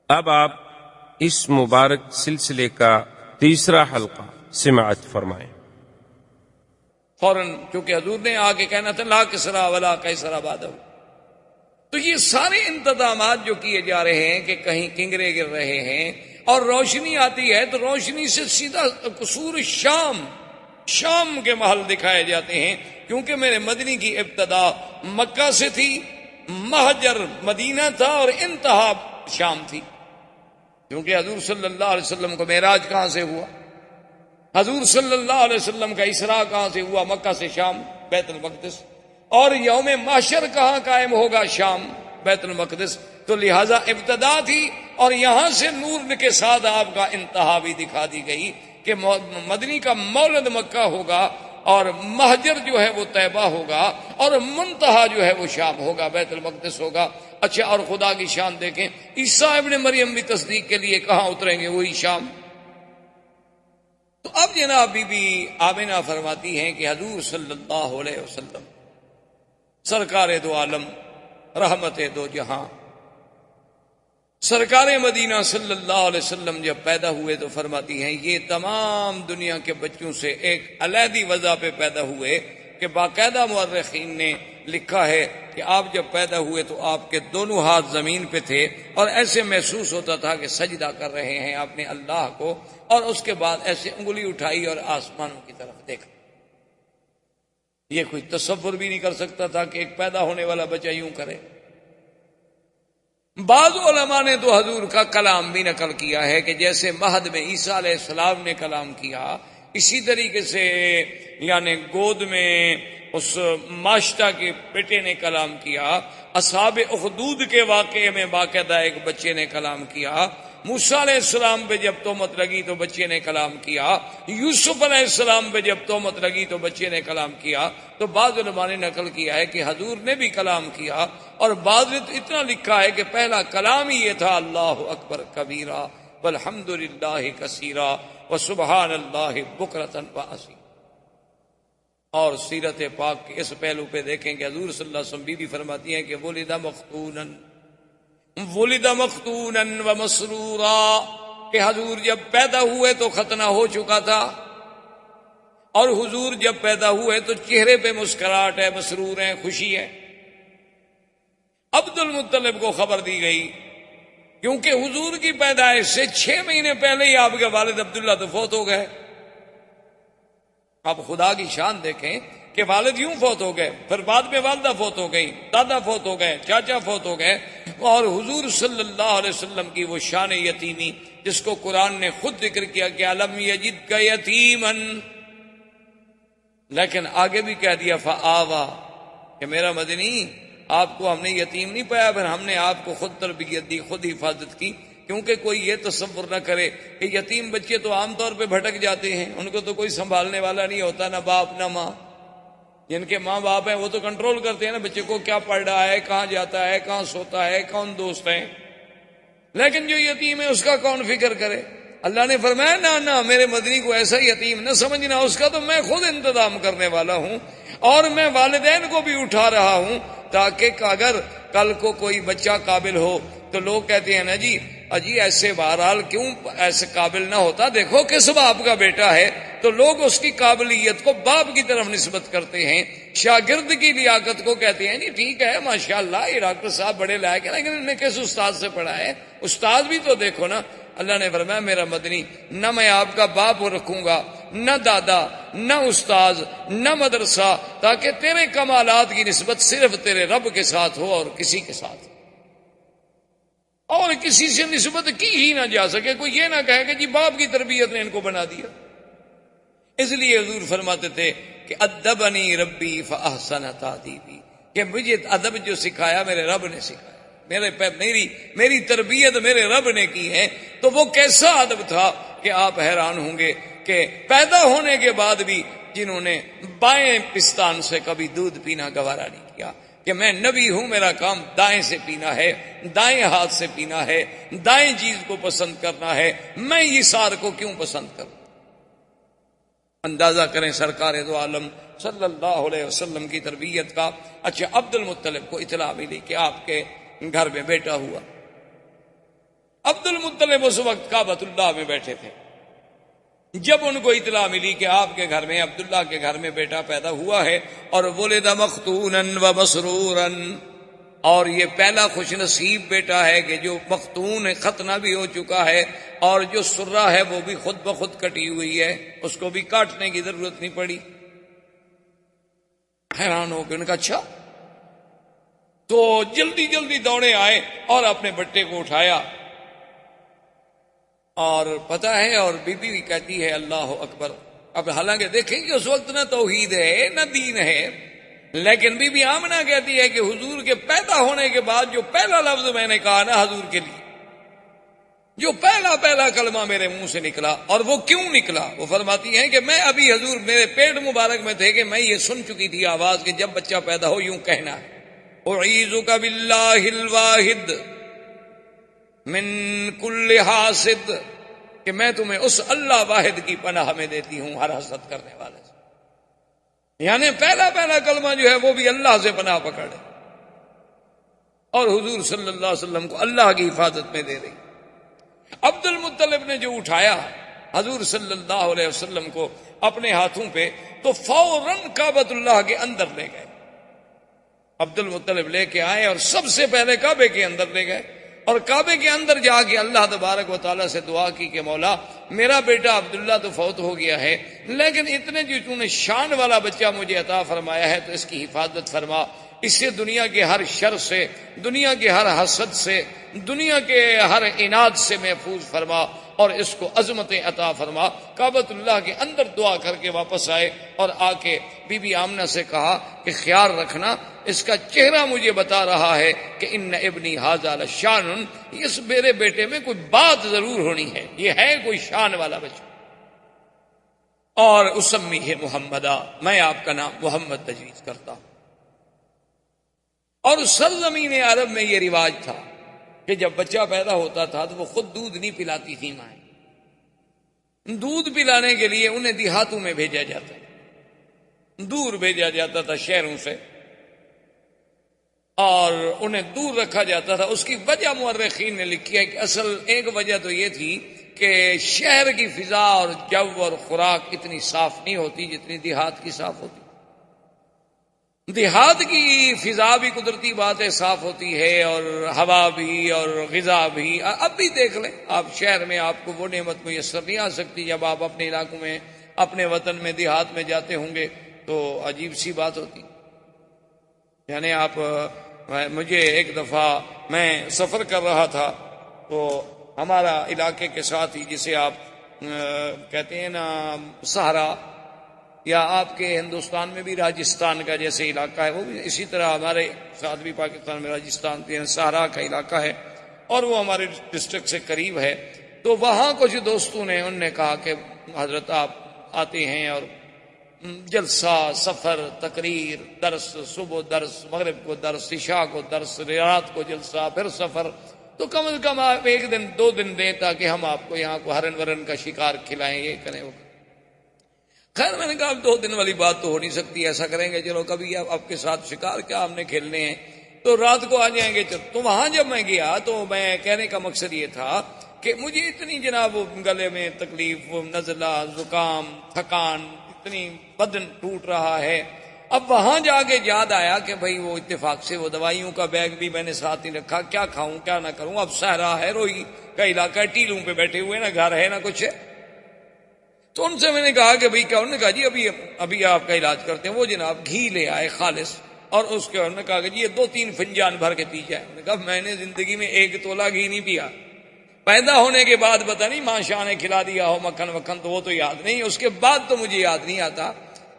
اب آپ اس مبارک سلسلے کا تیسرا حلقہ سماعت فرمائیں۔ فوراً چونکہ حضور نے آ کے کہنا تھا لا کسرا ولا قیصر بعدہ، تو یہ سارے انتظامات جو کیے جا رہے ہیں کہ کہیں کنگرے گر رہے ہیں اور روشنی آتی ہے تو روشنی سے سیدھا قصور شام کے محل دکھائے جاتے ہیں، کیونکہ میرے مدنی کی ابتدا مکہ سے تھی، مہجر مدینہ تھا اور انتہا شام تھی، کیونکہ حضور صلی اللہ علیہ وسلم کو معراج کہاں سے ہوا، حضور صلی اللہ علیہ وسلم کا اسراء کہاں سے ہوا، مکہ سے شام بیت المقدس، اور یوم محشر کہاں قائم ہوگا، شام بیت المقدس، تو لہذا ابتدا تھی اور یہاں سے نور کے ساتھ آپ کا انتہا بھی دکھا دی گئی کہ مدنی کا مولد مکہ ہوگا اور مہجر جو ہے وہ طیبہ ہوگا اور منتہا جو ہے وہ شام ہوگا، بیت المقدس ہوگا۔ اچھا، اور خدا کی شان دیکھیں، عیسیٰ ابن مریم بھی تصدیق کے لیے کہاں اتریں گے، وہی شام۔ تو اب جناب بی بی آمنہ فرماتی ہیں کہ حضور صلی اللہ علیہ وسلم سرکار دو عالم، رحمت دو جہاں، سرکار مدینہ صلی اللہ علیہ وسلم جب پیدا ہوئے تو فرماتی ہیں یہ تمام دنیا کے بچوں سے ایک علیحدی وجہ پہ پیدا ہوئے کہ باقاعدہ مورخین نے لکھا ہے کہ آپ جب پیدا ہوئے تو آپ کے دونوں ہاتھ زمین پہ تھے اور ایسے محسوس ہوتا تھا کہ سجدہ کر رہے ہیں آپ نے اللہ کو، اور اس کے بعد ایسے انگلی اٹھائی اور آسمانوں کی طرف دیکھا۔ یہ کوئی تصور بھی نہیں کر سکتا تھا کہ ایک پیدا ہونے والا بچہ یوں کرے۔ بعض علماء نے تو حضور کا کلام بھی نقل کیا ہے کہ جیسے مہد میں عیسیٰ علیہ السلام نے کلام کیا، اسی طریقے سے یعنی گود میں اس ماشتہ کے بیٹے نے کلام کیا، اصحاب اخدود کے واقعے میں باقاعدہ ایک بچے نے کلام کیا، موسیٰ علیہ السلام پہ جب تہمت لگی تو بچے نے کلام کیا، یوسف علیہ السلام پہ جب تہمت لگی تو بچے نے کلام کیا۔ تو بعض علماء نے نقل کیا ہے کہ حضور نے بھی کلام کیا، اور بعض نے تو اتنا لکھا ہے کہ پہلا کلام ہی یہ تھا اللہ اکبر کبیرہ والحمد للہ کثیرہ وسبحان اللہ بکرۃ واصیلا۔ اور سیرت پاک کے اس پہلو پہ دیکھیں کہ حضور صلی اللہ علیہ وسلم بھی فرماتی ہیں کہ ولد مختونا ومسرورا، کہ حضور جب پیدا ہوئے تو ختنہ ہو چکا تھا، اور حضور جب پیدا ہوئے تو چہرے پہ مسکراہٹ ہے، مسرور ہیں، خوشی ہے۔ عبد المطلب کو خبر دی گئی، کیونکہ حضور کی پیدائش سے 6 مہینے پہلے ہی آپ کے والد عبداللہ تو فوت ہو گئے۔ آپ خدا کی شان دیکھیں کہ والد یوں فوت ہو گئے، پھر بعد میں والدہ فوت ہو گئی، دادا فوت ہو گئے، چاچا فوت ہو گئے، اور حضور صلی اللہ علیہ وسلم کی وہ شان یتیمی جس کو قرآن نے خود ذکر کیا کہ الم یجدک یتیما، لیکن آگے بھی کہہ دیا فآوا، کہ میرا مدنی آپ کو ہم نے یتیم نہیں پایا، پھر ہم نے آپ کو خود تربیت دی، خود حفاظت کی، کیونکہ کوئی یہ تصور نہ کرے کہ یتیم بچے تو عام طور پہ بھٹک جاتے ہیں، ان کو تو کوئی سنبھالنے والا نہیں ہوتا، نہ باپ نہ ماں۔ جن کے ماں باپ ہیں وہ تو کنٹرول کرتے ہیں نا بچے کو، کیا پڑھ رہا ہے، کہاں جاتا ہے، کہاں سوتا ہے، کون دوست ہیں، لیکن جو یتیم ہے اس کا کون فکر کرے؟ اللہ نے فرمایا نہ میرے مدنی کو ایسا یتیم نہ سمجھنا، اس کا تو میں خود انتظام کرنے والا ہوں، اور میں والدین کو بھی اٹھا رہا ہوں تاکہ اگر کل کو کوئی بچہ قابل ہو تو لوگ کہتے ہیں نا جی اجی ایسے بہرحال کیوں ایسے قابل نہ ہوتا، دیکھو کس باپ کا بیٹا ہے، تو لوگ اس کی قابلیت کو باپ کی طرف نسبت کرتے ہیں، شاگرد کی لیاقت کو کہتے ہیں جی ٹھیک ہے ماشاءاللہ یہ ڈاکٹر صاحب بڑے لائق ہیں، لیکن انہوں نے کس استاد سے پڑھا ہے؟ استاد بھی تو دیکھو نا۔ اللہ نے فرمایا میرا مدنی نہ میں آپ کا باپ رکھوں گا، نہ دادا، نہ استاد، نہ مدرسہ، تاکہ تیرے کمالات کی نسبت صرف تیرے رب کے ساتھ ہو اور کسی کے ساتھ، اور کسی سے نسبت کی ہی نہ جا سکے۔ کوئی یہ نہ کہے کہ جی باپ کی تربیت نے ان کو بنا دیا۔ اس لیے حضور فرماتے تھے کہ ادبنی ربی فاحسن تادیبی، کہ مجھے ادب جو سکھایا میرے رب نے سکھایا، میری تربیت میرے رب نے کی ہے۔ تو وہ کیسا ادب تھا کہ آپ حیران ہوں گے کہ پیدا ہونے کے بعد بھی جنہوں نے بائیں پستان سے کبھی دودھ پینا گوارا نہیں کیا، کہ میں نبی ہوں، میرا کام دائیں سے پینا ہے، دائیں ہاتھ سے پینا ہے، دائیں چیز کو پسند کرنا ہے، میں یسار کو کیوں پسند کروں؟ اندازہ کریں سرکار دو عالم صلی اللہ علیہ وسلم کی تربیت کا۔ اچھا، عبد المطلب کو اطلاع ملی کہ آپ کے گھر میں بیٹا ہوا۔ عبد المطلب اس وقت کعبۃ اللہ میں بیٹھے تھے. جب ان کو اطلاع ملی کہ آپ کے گھر میں عبداللہ کے گھر میں بیٹا پیدا ہوا ہے اور ولد مختونا و مسرورا، اور یہ پہلا خوش نصیب بیٹا ہے کہ جو مختون ہے، ختنہ بھی ہو چکا ہے، اور جو سرہ ہے وہ بھی خود بخود کٹی ہوئی ہے، اس کو بھی کاٹنے کی ضرورت نہیں پڑی. حیران ہو گئے. ان کا اچھا. تو جلدی جلدی دوڑے آئے اور اپنے بٹے کو اٹھایا، اور پتہ ہے، اور بی بی بھی کہتی ہے اللہ اکبر. اب حالانکہ دیکھیں کہ اس وقت نہ توحید ہے نہ دین ہے، لیکن بی بی آمنہ کہتی ہے کہ حضور کے پیدا ہونے کے بعد جو پہلا لفظ میں نے کہا نا حضور کے لیے، جو پہلا کلمہ میرے منہ سے نکلا، اور وہ کیوں نکلا، وہ فرماتی ہیں کہ میں ابھی حضور میرے پیٹ مبارک میں تھے کہ میں یہ سن چکی تھی آواز کہ جب بچہ پیدا ہو یوں کہنا ہے اعیذک باللہ الواحد من کل حاسد، کہ میں تمہیں اس اللہ واحد کی پناہ میں دیتی ہوں ہر حسد کرنے والے سے. یعنی پہلا کلمہ جو ہے وہ بھی اللہ سے پناہ پکڑے، اور حضور صلی اللہ علیہ وسلم کو اللہ کی حفاظت میں دے رہی. عبد المطلب نے جو اٹھایا حضور صلی اللہ علیہ وسلم کو اپنے ہاتھوں پہ، تو فوراً کعبۃ اللہ کے اندر لے گئے. عبد المطلب لے کے آئے اور سب سے پہلے کعبے کے اندر لے گئے، اور کعبے کے اندر جا کے اللہ تبارک و تعالیٰ سے دعا کی کہ مولا میرا بیٹا عبداللہ تو فوت ہو گیا ہے، لیکن اتنے جو تو نے شان والا بچہ مجھے عطا فرمایا ہے تو اس کی حفاظت فرما، اسے دنیا کے ہر شر سے، دنیا کے ہر حسد سے، دنیا کے ہر عناد سے محفوظ فرما، اور اس کو عظمتیں عطا فرما. کعبۃ اللہ کے اندر دعا کر کے واپس آئے، اور آ کے بی بی آمنہ سے کہا کہ خیال رکھنا، اس کا چہرہ مجھے بتا رہا ہے کہ ان ابنی ھذا لشان، اس میرے بیٹے میں کوئی بات ضرور ہونی ہے، یہ ہے کوئی شان والا بچہ. اور اسمیہ محمدا، میں آپ کا نام محمد تجویز کرتا ہوں. اور سرزمین عرب میں یہ رواج تھا کہ جب بچہ پیدا ہوتا تھا تو وہ خود دودھ نہیں پلاتی تھی مائیں، دودھ پلانے کے لیے انہیں دیہاتوں میں بھیجا جاتا، دور بھیجا جاتا تھا شہروں سے، اور انہیں دور رکھا جاتا تھا. اس کی وجہ مورخین نے لکھی ہے کہ اصل ایک وجہ تو یہ تھی کہ شہر کی فضا اور جو اور خوراک اتنی صاف نہیں ہوتی جتنی دیہات کی صاف ہوتی. دیہات کی فضا بھی قدرتی بات ہے صاف ہوتی ہے، اور ہوا بھی اور غذا بھی. اب بھی دیکھ لیں آپ، شہر میں آپ کو وہ نعمت میسر نہیں آ سکتی. جب آپ اپنے علاقوں میں، اپنے وطن میں، دیہات میں جاتے ہوں گے تو عجیب سی بات ہوتی. یعنی آپ، مجھے ایک دفعہ میں سفر کر رہا تھا تو ہمارا علاقے کے ساتھ ہی، جسے آپ کہتے ہیں نا سہارا، یا آپ کے ہندوستان میں بھی راجستھان کا جیسے علاقہ ہے، وہ بھی اسی طرح ہمارے ساتھ بھی پاکستان میں راجستھان کے سہارا کا علاقہ ہے، اور وہ ہمارے ڈسٹرکٹ سے قریب ہے. تو وہاں کچھ دوستوں نے، انہوں نے کہا کہ حضرت آپ آتے ہیں اور جلسہ، سفر، تقریر، درس، صبح درس، مغرب کو درس، عشاء کو درس، رات کو جلسہ، پھر سفر، تو کم از کم آپ ایک دن 2 دن دیں تاکہ ہم آپ کو یہاں کو ہرن ورن کا شکار کھلائیں، یہ کریں وہ. خیر میں نے کہا 2 دن والی بات تو ہو نہیں سکتی، ایسا کریں گے چلو کبھی آپ کے ساتھ شکار کیا ہم نے کھیلنے ہیں، تو رات کو آ جائیں گے. تو وہاں جب میں گیا تو میں کہنے کا مقصد یہ تھا کہ مجھے اتنی جناب گلے میں تکلیف، نزلہ، زکام، تھکان، اتنی بدن ٹوٹ رہا ہے. اب وہاں جا کے یاد آیا کہ بھئی وہ اتفاق سے وہ دوائیوں کا بیگ بھی میں نے ساتھ نہیں رکھا، کیا کھاؤں کیا نہ کروں. اب صحرا ہے، روئی کا علاقہ ہے، ٹیلوں پہ بیٹھے ہوئے، نہ گھر ہے نہ کچھ ہے. تو ان سے میں نے کہا کہ بھئی کیا؟ انہوں نے کہا جی ابھی آپ کا علاج کرتے ہیں. وہ جناب گھی لے آئے خالص، اور اس کے انہوں نے کہا کہ جی یہ 2-3 فنجان بھر کے پی جائے. میں نے کہا میں نے زندگی میں 1 تولہ گھی نہیں پیا. پیدا ہونے کے بعد پتہ نہیں ماں شاہ نے کھلا دیا ہو مکھن وکھن، تو وہ تو یاد نہیں، اس کے بعد تو مجھے یاد نہیں آتا.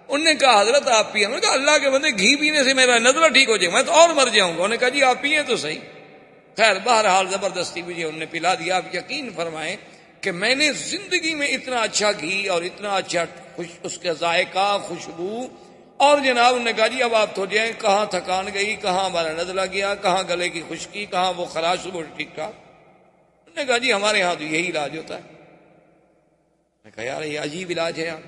انہوں نے کہا حضرت آپ پیے. میں نے کہا اللہ کے بندے گھی پینے سے میرا نزلہ ٹھیک ہو جائے، میں تو اور مر جاؤں گا. انہوں نے کہا جی آپ پیے تو صحیح. خیر بہرحال زبردستی مجھے انہوں نے پلا دیا. آپ یقین فرمائیں کہ میں نے زندگی میں اتنا اچھا گھی اور اتنا اچھا اس کا ذائقہ، خوشبو، اور جناب انہوں نے کہا جی اب آپ تو جائیں، کہاں تھکان گئی، کہاں ہمارا نزلہ گیا، کہاں گلے کی خشکی، کہاں وہ خراش، وہ ٹھیک ٹھاک. انہوں نے کہا جی ہمارے ہاں تو یہی علاج ہوتا ہے. میں کہا یار یہ عجیب علاج ہے یار.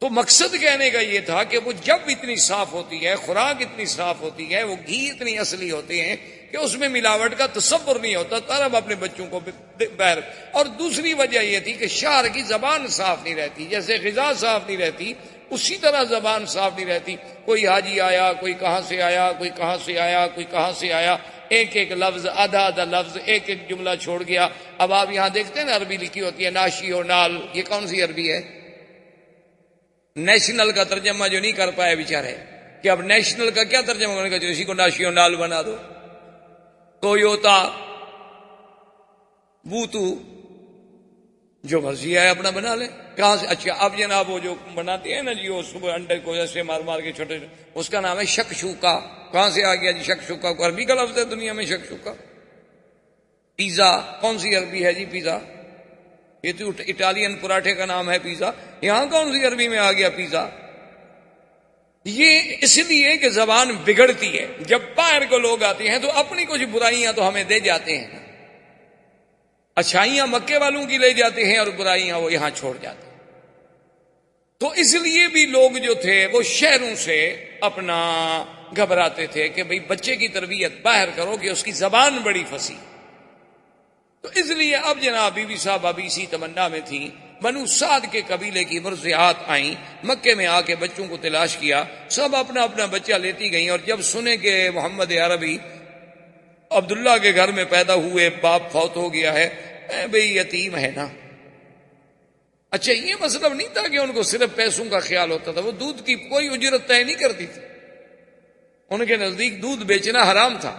تو مقصد کہنے کا یہ تھا کہ وہ جب اتنی صاف ہوتی ہے، خوراک اتنی صاف ہوتی ہے، وہ گھی اتنی اصلی ہوتے ہیں کہ اس میں ملاوٹ کا تصور نہیں ہوتا، تب اپنے بچوں کو بہر۔ اور دوسری وجہ یہ تھی کہ شہر کی زبان صاف نہیں رہتی، جیسے غذا صاف نہیں رہتی اسی طرح زبان صاف نہیں رہتی۔ کوئی حاجی آیا، کوئی کہاں سے آیا، کوئی کہاں سے آیا، کوئی کہاں سے آیا، ایک ایک لفظ، آدھا آدھا لفظ، ایک ایک جملہ چھوڑ گیا۔ اب آپ یہاں دیکھتے ہیں نا عربی لکھی ہوتی ہے ناشی و نال، یہ کون سی عربی ہے؟ نیشنل کا ترجمہ جو نہیں کر پائے بیچارے، کہ اب نیشنل کا کیا ترجمہ کرنے کا، جو اسی کو ناشی و نال بنا دو۔ ٹویوٹا، بوتو، جو مرضی ہے اپنا بنا لیں، کہاں سے؟ اچھا اب جناب وہ جو بناتے ہیں نا جی، وہ صبح انڈے کو ایسے مار مار کے چھوٹے، اس کا نام ہے شکشوکا۔ کہاں سے آ گیا جی شکشوکا؟ کو عربی کا لفظ ہے دنیا میں شکشوکا۔ پیزا کون سی عربی ہے جی؟ پیزا یہ تو اٹالین پراٹھے کا نام ہے پیزا، یہاں کون سی عربی میں آ گیا پیزا؟ یہ اس لیے کہ زبان بگڑتی ہے، جب باہر کو لوگ آتے ہیں تو اپنی کچھ برائیاں تو ہمیں دے جاتے ہیں، اچھائیاں مکے والوں کی لے جاتے ہیں اور برائیاں وہ یہاں چھوڑ جاتے ہیں۔ تو اس لیے بھی لوگ جو تھے وہ شہروں سے اپنا گھبراتے تھے کہ بھئی بچے کی تربیت باہر کرو کہ اس کی زبان بڑی فصیح۔ تو اس لیے اب جناب بی بی صاحبہ بھی اسی تمنا میں تھی۔ بنو سعد کے قبیلے کی مرضعات آئیں، مکے میں آ کے بچوں کو تلاش کیا، سب اپنا اپنا بچہ لیتی گئیں، اور جب سنے کہ محمد عربی عبداللہ کے گھر میں پیدا ہوئے، باپ فوت ہو گیا ہے، بھئی یتیم ہے نا۔ اچھا یہ مطلب نہیں تھا کہ ان کو صرف پیسوں کا خیال ہوتا تھا، وہ دودھ کی کوئی اجرت طے نہیں کرتی تھی، ان کے نزدیک دودھ بیچنا حرام تھا۔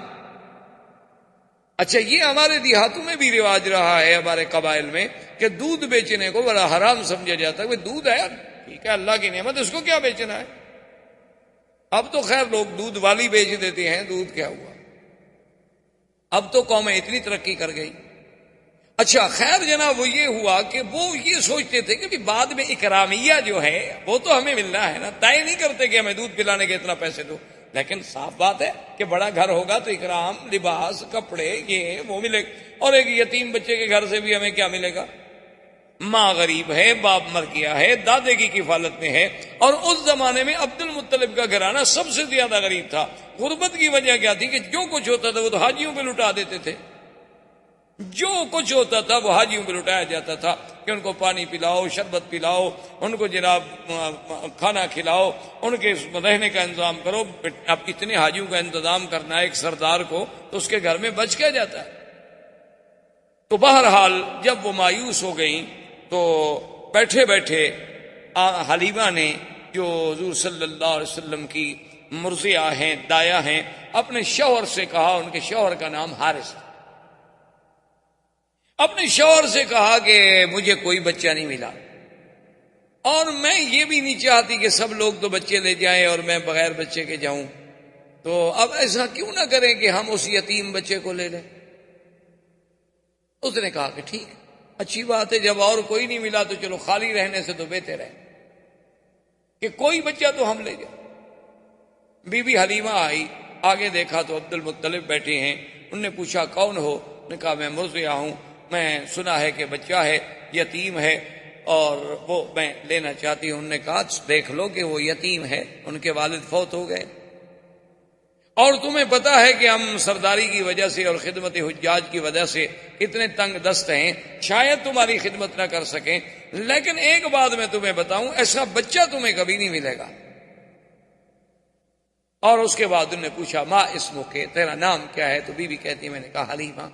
اچھا یہ ہمارے دیہاتوں میں بھی رواج رہا ہے، ہمارے قبائل میں، کہ دودھ بیچنے کو بڑا حرام سمجھا جاتا ہے۔ وہ دودھ ہے ٹھیک ہے، اللہ کی نعمت، اس کو کیا بیچنا ہے؟ اب تو خیر لوگ دودھ والی بیچ دیتے ہیں، دودھ کیا ہوا، اب تو قومیں اتنی ترقی کر گئی۔ اچھا خیر جناب وہ یہ ہوا کہ وہ یہ سوچتے تھے کہ بعد میں اکرامیہ جو ہے وہ تو ہمیں ملنا ہے نا، طے نہیں کرتے کہ ہمیں دودھ پلانے کے اتنا پیسے دو، لیکن صاف بات ہے کہ بڑا گھر ہوگا تو اکرام، لباس، کپڑے، یہ وہ ملے گا۔ اور ایک یتیم بچے کے گھر سے بھی ہمیں کیا ملے گا؟ ماں غریب ہے، باپ مر گیا ہے، دادے کی کفالت میں ہے، اور اس زمانے میں عبد المطلب کا گھرانہ سب سے زیادہ غریب تھا۔ غربت کی وجہ کیا تھی کہ جو کچھ ہوتا تھا وہ تو حاجیوں پہ لٹا دیتے تھے، جو کچھ ہوتا تھا وہ حاجیوں پہ لٹایا جاتا تھا کہ ان کو پانی پلاؤ، شربت پلاؤ، ان کو جناب کھانا کھلاؤ، ان کے رہنے کا انتظام کرو۔ اب اتنے حاجیوں کا انتظام کرنا ہے ایک سردار کو، تو اس کے گھر میں بچ کیا جاتا ہے؟ تو بہرحال جب وہ مایوس ہو گئیں تو بیٹھے بیٹھے حلیمہ نے، جو حضور صلی اللہ علیہ وسلم کی مرضعہ ہیں، دایا ہیں، اپنے شوہر سے کہا، ان کے شوہر کا نام حارث تھا، اپنے شوہر سے کہا کہ مجھے کوئی بچہ نہیں ملا، اور میں یہ بھی نہیں چاہتی کہ سب لوگ تو بچے لے جائیں اور میں بغیر بچے کے جاؤں، تو اب ایسا کیوں نہ کریں کہ ہم اس یتیم بچے کو لے لیں۔ اس نے کہا کہ ٹھیک ہے، اچھی بات ہے، جب اور کوئی نہیں ملا تو چلو خالی رہنے سے تو بہتر ہے کہ کوئی بچہ تو ہم لے جائیں۔ بی بی حلیمہ آئی، آگے دیکھا تو عبد المطلب بیٹھے ہیں، انہوں نے پوچھا کون ہو؟ نے کہا میں مرضعہ ہوں، میں سنا ہے کہ بچہ ہے، یتیم ہے، اور وہ میں لینا چاہتی ہوں۔ انہوں نے کہا دیکھ لو کہ وہ یتیم ہے، ان کے والد فوت ہو گئے، اور تمہیں پتا ہے کہ ہم سرداری کی وجہ سے اور خدمت حجاج کی وجہ سے کتنے تنگ دست ہیں، شاید تمہاری خدمت نہ کر سکیں، لیکن ایک بات میں تمہیں بتاؤں، ایسا بچہ تمہیں کبھی نہیں ملے گا۔ اور اس کے بعد انہوں نے پوچھا ما اسمک، تیرا نام کیا ہے؟ تو بی بی کہتی میں نے کہا حلیمہ۔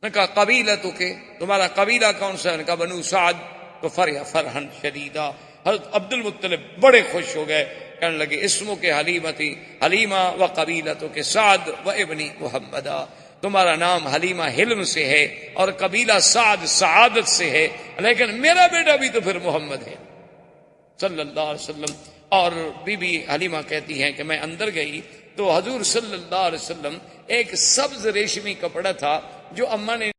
نے کہا قبیلتک، تمہارا قبیلہ کون سا ہے؟ نے کہا بنو سعد۔ تو فرح فرحن شدیدہ، حضرت عبد المطلب بڑے خوش ہو گئے، کہنے لگے اسمک حلیمتی، حلیمہ و قبیلتک سعد و ابنی محمدہ، تمہارا نام حلیمہ حلم سے ہے اور قبیلہ سعد سعادت سے ہے، لیکن میرا بیٹا بھی تو پھر محمد ہے صلی اللہ علیہ وسلم۔ اور بی بی حلیمہ کہتی ہیں کہ میں اندر گئی تو حضور صلی اللہ علیہ وسلم ایک سبز ریشمی کپڑا تھا جو اماں نے